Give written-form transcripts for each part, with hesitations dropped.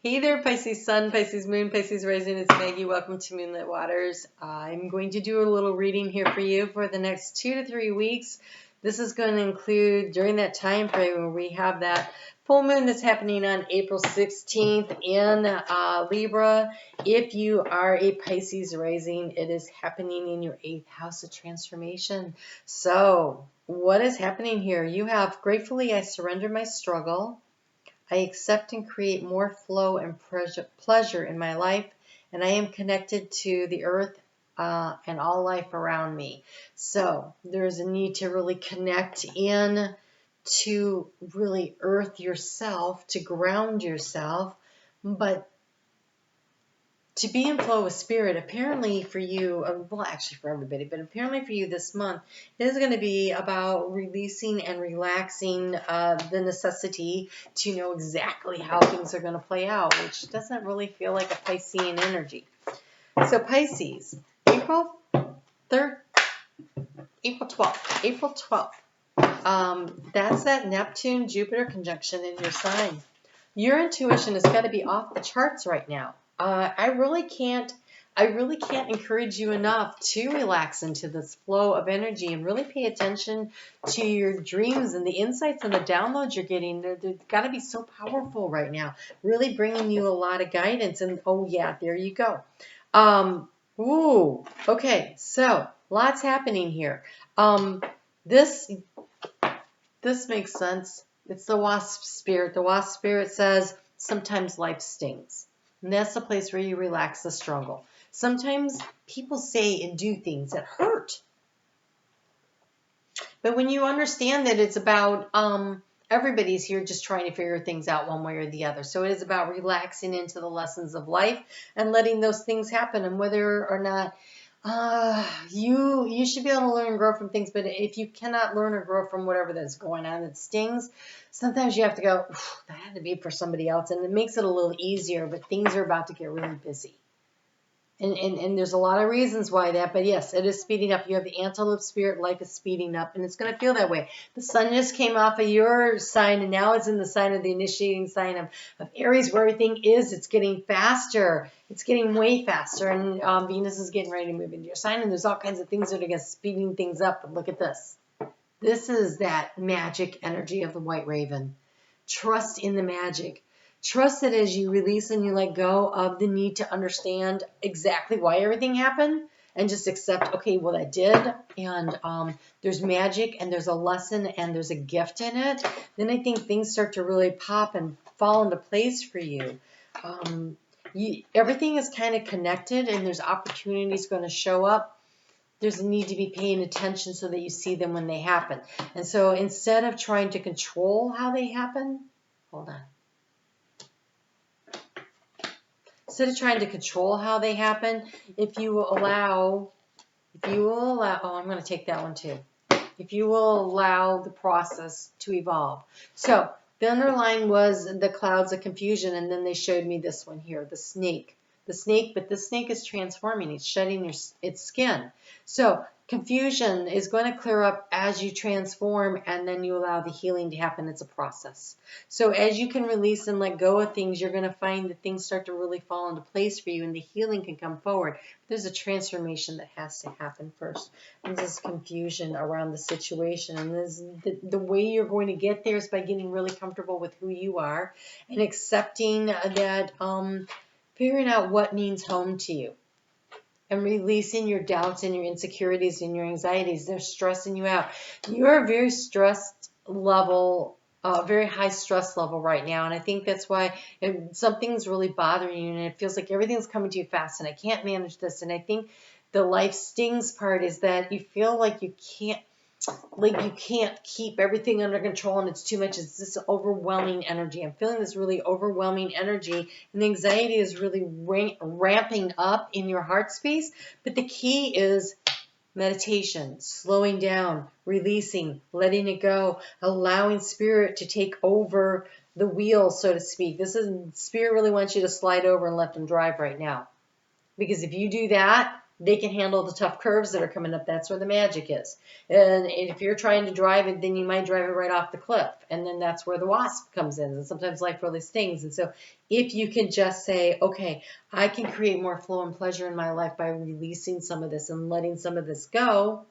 Hey there, Pisces Sun, Pisces Moon, Pisces Rising. It's Maggie. Welcome to Moonlit Waters. I'm going to do a little reading here for you for the next 2 to 3 weeks. This is going to include during that time frame where we have that full moon that's happening on April 16th in Libra. If you are a Pisces rising, it is happening in your 8th house of transformation. So what is happening here? You have gratefully I surrender my struggle. I accept and create more flow and pleasure in my life, and I am connected to the earth and all life around me. So there's a need to really connect in to really earth yourself, to ground yourself, but to be in flow with spirit. Apparently for you, well, actually for everybody, but apparently for you this month, it is going to be about releasing and relaxing the necessity to know exactly how things are going to play out, which doesn't really feel like a Piscean energy. So Pisces, April 3rd, April 12th. That's that Neptune-Jupiter conjunction in your sign. Your intuition is going to be off the charts right now. I really can't encourage you enough to relax into this flow of energy and really pay attention to your dreams and the insights and the downloads you're getting. They've got to be so powerful right now, really bringing you a lot of guidance. And oh yeah, there you go. Okay, so lots happening here. This makes sense. It's the wasp spirit. The wasp spirit says sometimes life stings. And that's the place where you relax the struggle. Sometimes people say and do things that hurt. But when you understand that it's about everybody's here just trying to figure things out one way or the other. So it is about relaxing into the lessons of life and letting those things happen. And whether or not you should be able to learn and grow from things, but if you cannot learn or grow from whatever that's going on that stings, sometimes you have to go, that had to be for somebody else, and it makes it a little easier, but things are about to get really busy. And there's a lot of reasons why that, but yes, it is speeding up. You have the antelope spirit, life is speeding up, and it's going to feel that way. The sun just came off of your sign, and now it's in the sign of the initiating sign of Aries, where everything is. It's getting faster. It's getting way faster, and Venus is getting ready to move into your sign, and there's all kinds of things that are speeding things up, but look at this. This is that magic energy of the white raven. Trust in the magic. Trust that as you release and you let go of the need to understand exactly why everything happened and just accept, okay, well, that did, and there's magic and there's a lesson and there's a gift in it, then I think things start to really pop and fall into place for you. Everything is kind of connected and there's opportunities going to show up. There's a need to be paying attention so that you see them when they happen. And so instead of trying to control how they happen, hold on. Instead of trying to control how they happen, if you will allow, oh, I'm going to take that one too. If you will allow the process to evolve. So the underlying was the clouds of confusion, and then they showed me this one here, the snake. The snake, but this snake is transforming. It's shedding its skin. So confusion is going to clear up as you transform, and then you allow the healing to happen. It's a process. So as you can release and let go of things, you're going to find that things start to really fall into place for you, and the healing can come forward. There's a transformation that has to happen first. And there's confusion around the situation, and the way you're going to get there is by getting really comfortable with who you are and accepting that. Figuring out what means home to you and releasing your doubts and your insecurities and your anxieties. They're stressing you out. You're a very stressed level, very high stress level right now. And I think that's why something's really bothering you and it feels like everything's coming to you fast and I can't manage this. And I think the life stings part is that you feel like you can't keep everything under control and it's too much. It's this overwhelming energy. I'm feeling this really overwhelming energy and the anxiety is really ramping up in your heart space. But the key is meditation, slowing down, releasing, letting it go, allowing spirit to take over the wheel, so to speak. Spirit really wants you to slide over and let them drive right now. Because if you do that, they can handle the tough curves that are coming up. That's where the magic is. And if you're trying to drive it, then you might drive it right off the cliff. And then that's where the wasp comes in. And sometimes life really stings. And so if you can just say, okay, I can create more flow and pleasure in my life by releasing some of this and letting some of this go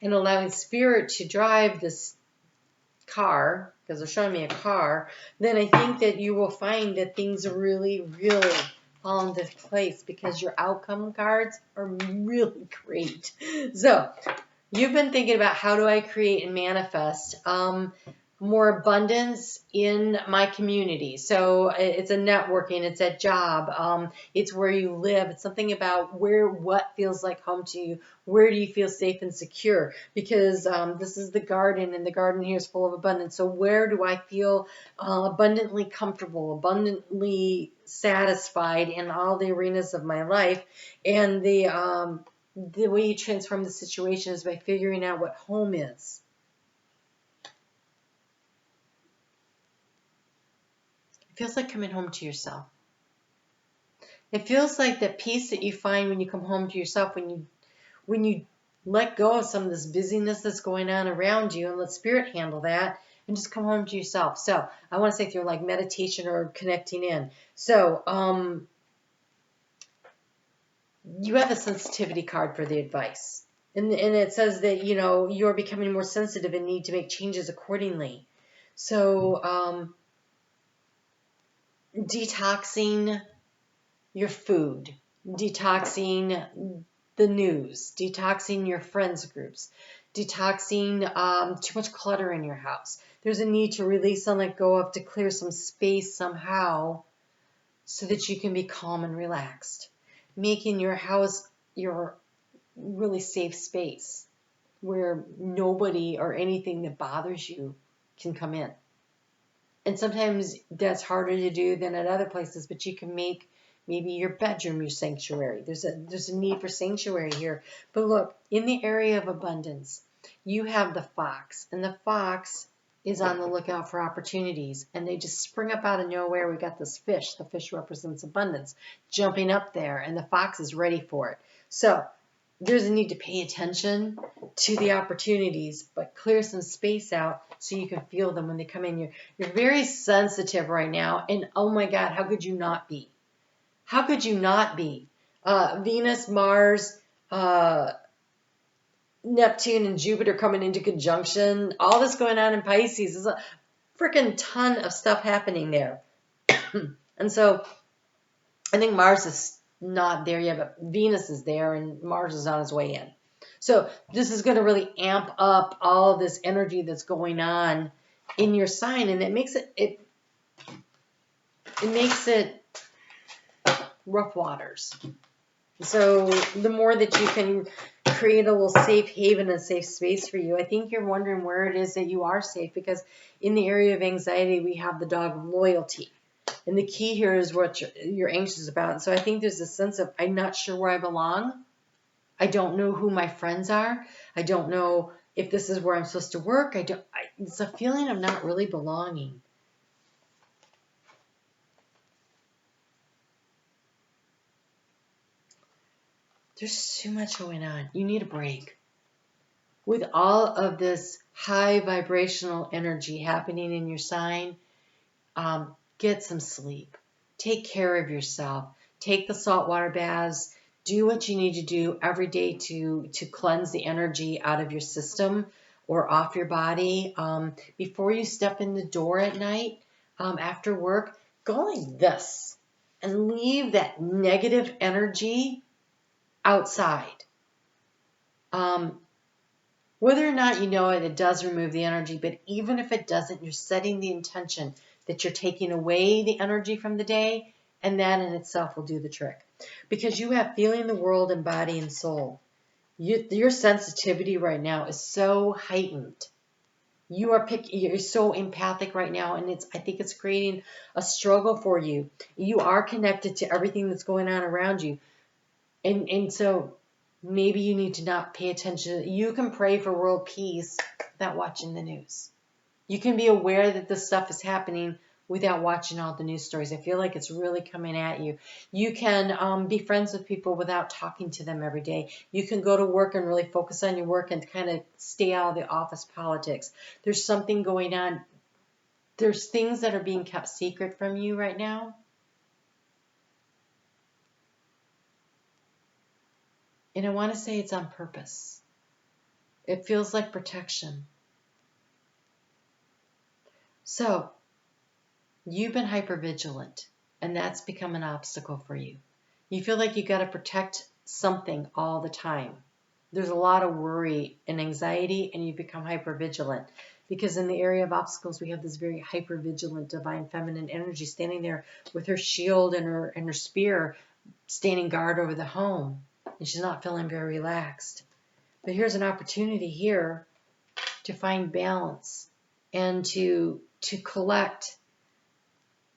and allowing spirit to drive this car, because they're showing me a car, then I think that you will find that things really, really fall into place, because your outcome cards are really great. So you've been thinking about, how do I create and manifest more abundance in my community? So it's a networking, it's a job, it's where you live, it's something about what feels like home to you, where do you feel safe and secure, because this is the garden, and the garden here is full of abundance. So where do I feel abundantly comfortable, abundantly satisfied in all the arenas of my life? And the way you transform the situation is by figuring out what home is. It feels like coming home to yourself. It feels like that peace that you find when you come home to yourself, when you let go of some of this busyness that's going on around you and let spirit handle that and just come home to yourself. So I want to say, through like meditation or connecting in. So you have a sensitivity card for the advice. And it says that, you're becoming more sensitive and need to make changes accordingly. So detoxing your food, detoxing the news, detoxing your friends groups, detoxing too much clutter in your house. There's a need to release and let go of, to clear some space somehow so that you can be calm and relaxed. Making your house your really safe space where nobody or anything that bothers you can come in. And sometimes that's harder to do than at other places, but you can make maybe your bedroom your sanctuary. There's a need for sanctuary here. But look, in the area of abundance, you have the fox, and the fox is on the lookout for opportunities, and they just spring up out of nowhere. We got this fish. The fish represents abundance, jumping up there, and the fox is ready for it. So there's a need to pay attention to the opportunities, but clear some space out so you can feel them when they come in. You're very sensitive right now, and oh my God, how could you not be? How could you not be? Venus, Mars, Neptune, and Jupiter coming into conjunction. All this going on in Pisces. There's a freaking ton of stuff happening there. And so I think Mars is not there yet, but Venus is there, and Mars is on his way in. So this is going to really amp up all of this energy that's going on in your sign, and it makes it rough waters. So the more that you can create a little safe haven and safe space for you, I think you're wondering where it is that you are safe, because in the area of anxiety, we have the dog of loyalty. And the key here is what you're anxious about. And so I think there's a sense of, I'm not sure where I belong. I don't know who my friends are. I don't know if this is where I'm supposed to work. It's a feeling of not really belonging. There's too much going on. You need a break. With all of this high vibrational energy happening in your sign, get some sleep. Take care of yourself. Take the saltwater baths. Do what you need to do every day to cleanse the energy out of your system or off your body. Before you step in the door at night, after work, go like this and leave that negative energy outside. Whether or not you know it, it does remove the energy, but even if it doesn't, you're setting the intention that you're taking away the energy from the day, and that in itself will do the trick. Because you have feeling the world in body and soul. Your sensitivity right now is so heightened. You're so empathic right now, and I think it's creating a struggle for you. You are connected to everything that's going on around you. And so maybe you need to not pay attention. You can pray for world peace without watching the news. You can be aware that this stuff is happening without watching all the news stories. I feel like it's really coming at you. You can be friends with people without talking to them every day. You can go to work and really focus on your work and kind of stay out of the office politics. There's something going on. There's things that are being kept secret from you right now. And I want to say it's on purpose. It feels like protection. So, you've been hypervigilant, and that's become an obstacle for you. You feel like you got to protect something all the time. There's a lot of worry and anxiety, and you become hypervigilant. Because in the area of obstacles, we have this very hypervigilant divine feminine energy standing there with her shield and her spear, standing guard over the home. And she's not feeling very relaxed. But here's an opportunity here to find balance and to collect.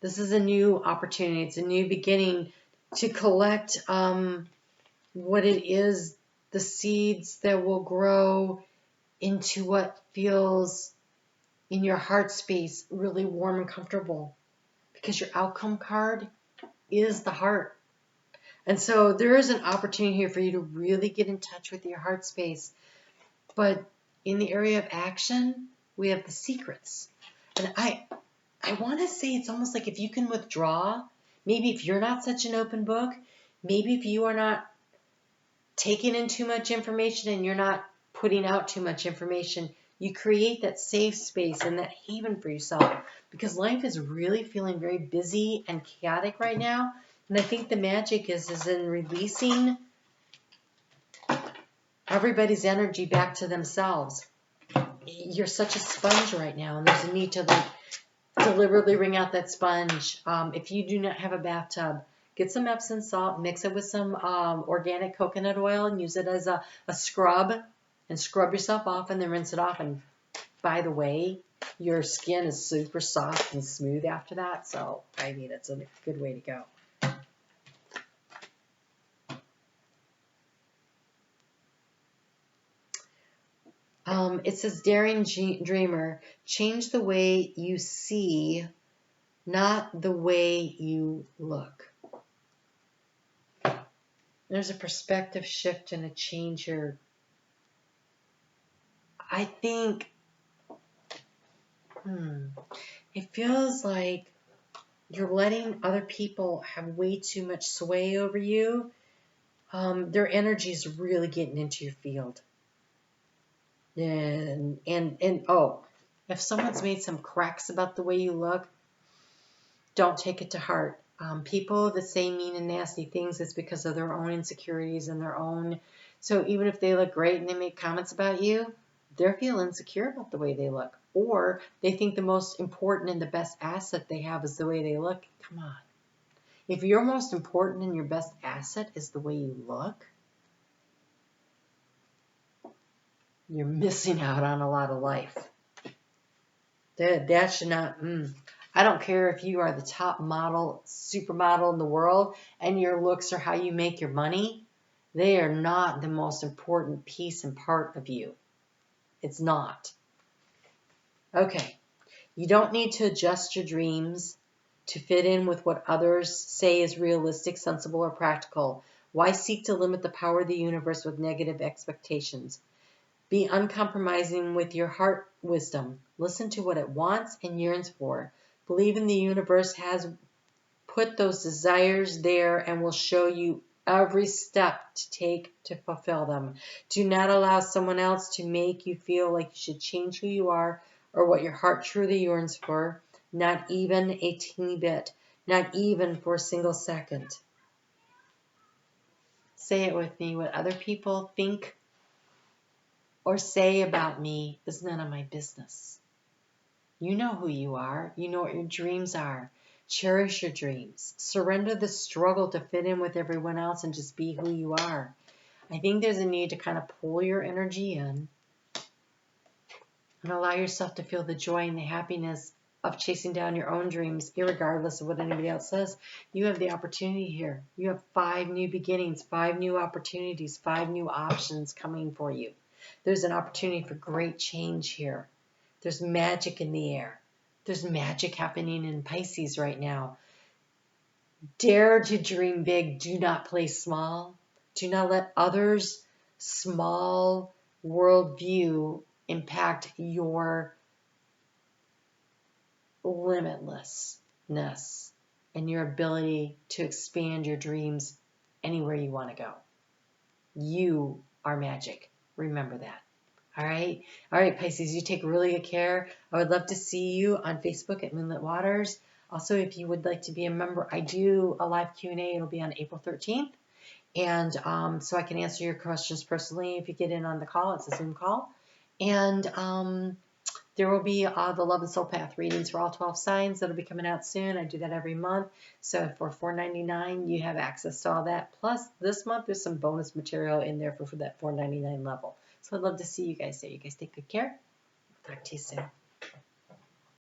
This is a new opportunity. It's a new beginning to collect what it is, the seeds that will grow into what feels in your heart space really warm and comfortable. Because your outcome card is the heart. And so there is an opportunity here for you to really get in touch with your heart space. But in the area of action, we have the secrets. And I want to say it's almost like if you can withdraw, maybe if you're not such an open book, maybe if you are not taking in too much information and you're not putting out too much information, you create that safe space and that haven for yourself. Because life is really feeling very busy and chaotic right now. And I think the magic is in releasing everybody's energy back to themselves. You're such a sponge right now, and there's a need to deliberately wring out that sponge. If you do not have a bathtub, get some Epsom salt, mix it with some organic coconut oil, and use it as a scrub, and scrub yourself off, and then rinse it off. And by the way, your skin is super soft and smooth after that, so I mean, it's a good way to go. It says, daring dreamer, change the way you see, not the way you look. There's a perspective shift and a change here. I think it feels like you're letting other people have way too much sway over you. Their energy is really getting into your field. And if someone's made some cracks about the way you look, don't take it to heart. People that say mean and nasty things, it's because of their own insecurities and their own. So even if they look great and they make comments about you, they're feeling insecure about the way they look. Or they think the most important and the best asset they have is the way they look. Come on. If your most important and your best asset is the way you look, you're missing out on a lot of life. That should not. I don't care if you are the top model, supermodel in the world, and your looks are how you make your money. They are not the most important piece and part of you. It's not. Okay. You don't need to adjust your dreams to fit in with what others say is realistic, sensible, or practical. Why seek to limit the power of the universe with negative expectations? Be uncompromising with your heart wisdom. Listen to what it wants and yearns for. Believe in the universe has put those desires there and will show you every step to take to fulfill them. Do not allow someone else to make you feel like you should change who you are or what your heart truly yearns for. Not even a teeny bit. Not even for a single second. Say it with me. What other people think or say about me is none of my business. You know who you are. You know what your dreams are. Cherish your dreams. Surrender the struggle to fit in with everyone else and just be who you are. I think there's a need to kind of pull your energy in and allow yourself to feel the joy and the happiness of chasing down your own dreams, irregardless of what anybody else says. You have the opportunity here. You have 5 new beginnings, 5 new opportunities, 5 new options coming for you. There's an opportunity for great change here. There's magic in the air. There's magic happening in Pisces right now. Dare to dream big. Do not play small. Do not let others' small worldview impact your limitlessness and your ability to expand your dreams anywhere you want to go. You are magic. Remember that. All right. All right, Pisces, you take really good care. I would love to see you on Facebook at Moonlit Waters. Also, if you would like to be a member, I do a live Q&A. It'll be on April 13th. And so I can answer your questions personally if you get in on the call. It's a Zoom call. And there will be the Love and Soul Path readings for all 12 signs. That'll be coming out soon. I do that every month. So for $4.99, you have access to all that. Plus, this month, there's some bonus material in there for that $4.99 level. So I'd love to see you guys there. You guys take good care. Talk to you soon.